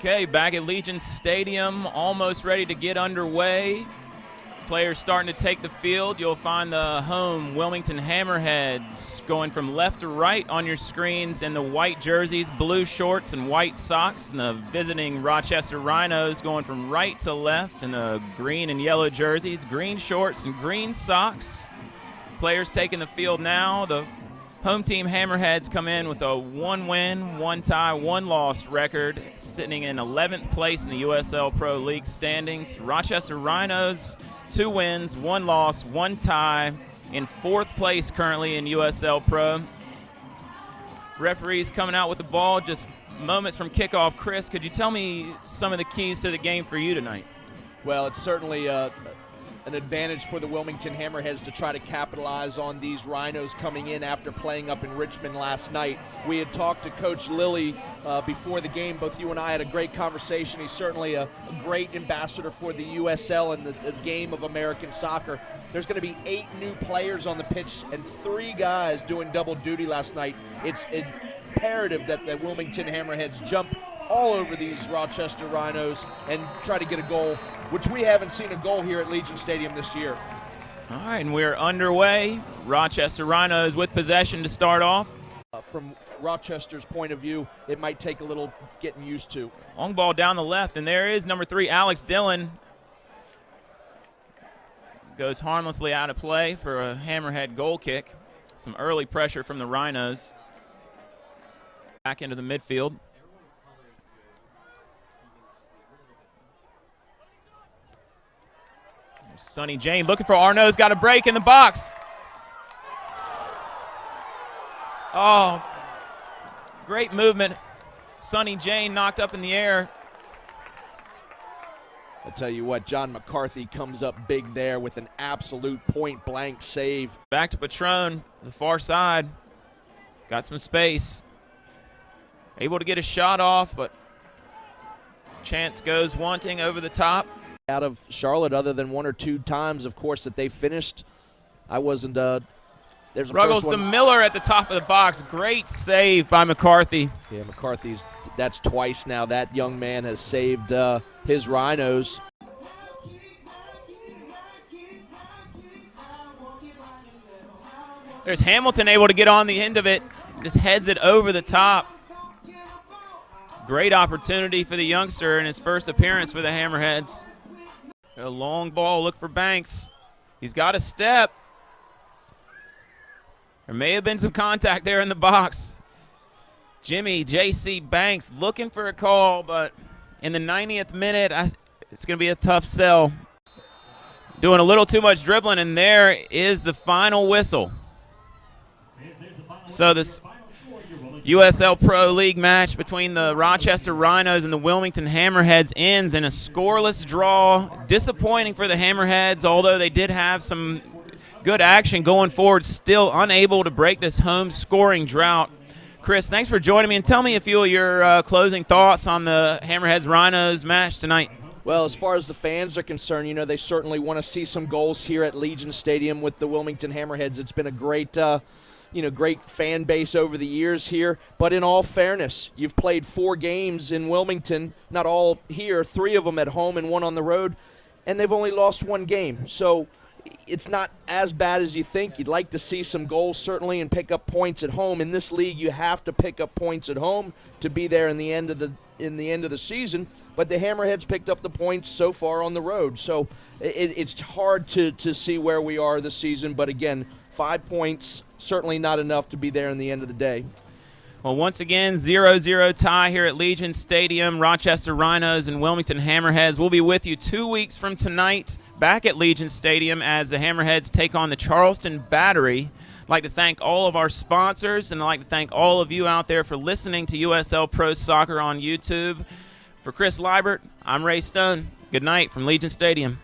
Okay, back at Legion Stadium, almost ready to get underway. Players starting to take the field. You'll find the home Wilmington Hammerheads going from left to right on your screens in the white jerseys, blue shorts, and white socks. And the visiting Rochester Rhinos going from right to left in the green and yellow jerseys, green shorts, and green socks. Players taking the field now. The home team Hammerheads come in with a 1-win, 1-tie, 1-loss record, sitting in 11th place in the USL Pro League standings. Rochester Rhinos, 2 wins, 1 loss, 1 tie, in 4th place currently in USL Pro. Referees coming out with the ball just moments from kickoff. Chris, could you tell me some of the keys to the game for you tonight? Well, it's certainly an advantage for the Wilmington Hammerheads to try to capitalize on these Rhinos coming in after playing up in Richmond last night. We had talked to Coach Lilly before the game. Both you and I had a great conversation. He's certainly a great ambassador for the USL and the game of American soccer. There's going to be 8 new players on the pitch and 3 guys doing double duty last night. It's imperative that the Wilmington Hammerheads jump all over these Rochester Rhinos and try to get a goal, which we haven't seen a goal here at Legion Stadium this year. All right, and we're underway. Rochester Rhinos with possession to start off. From Rochester's point of view, it might take a little getting used to. Long ball down the left, and there is number 3, Alex Dillon. Goes harmlessly out of play for a Hammerhead goal kick. Some early pressure from the Rhinos. Back into the midfield. Sonny Jane looking for Arnaud's, got a break in the box. Oh, great movement. Sonny Jane knocked up in the air. I'll tell you what, John McCarthy comes up big there with an absolute point-blank save. Back to Patron, the far side. Got some space. Able to get a shot off, but chance goes wanting over the top. Out of Charlotte, other than 1 or 2 times, of course, that they finished. I wasn't. There's a Ruggles to Miller at the top of the box. Great save by McCarthy. Yeah, that's twice now that young man has saved his Rhinos. There's Hamilton able to get on the end of it. Just heads it over the top. Great opportunity for the youngster in his first appearance for the Hammerheads. A long ball, look for Banks. He's got a step. There may have been some contact there in the box. Jimmy J.C. Banks looking for a call, but in the 90th minute, it's going to be a tough sell. Doing a little too much dribbling, and there is the final whistle. So this USL Pro League match between the Rochester Rhinos and the Wilmington Hammerheads ends in a scoreless draw. Disappointing for the Hammerheads, although they did have some good action going forward, still unable to break this home scoring drought. Chris, thanks for joining me, and tell me a few of your closing thoughts on the Hammerheads Rhinos match tonight. Well, as far as the fans are concerned, you know, they certainly want to see some goals here at Legion Stadium with the Wilmington Hammerheads. It's been a great great fan base over the years here. But in all fairness, you've played 4 games in Wilmington, not all here, 3 of them at home and 1 on the road, and they've only lost 1 game. So it's not as bad as you think. You'd like to see some goals, certainly, and pick up points at home. In this league, you have to pick up points at home to be there in the end of the season. But the Hammerheads picked up the points so far on the road. So it's hard to see where we are this season. But again, 5 points, certainly not enough to be there in the end of the day. Well, once again, 0-0 tie here at Legion Stadium. Rochester Rhinos and Wilmington Hammerheads. We'll be with you 2 weeks from tonight back at Legion Stadium as the Hammerheads take on the Charleston Battery. I'd like to thank all of our sponsors, and I'd like to thank all of you out there for listening to USL Pro Soccer on YouTube. For Chris Liebert, I'm Ray Stone. Good night from Legion Stadium.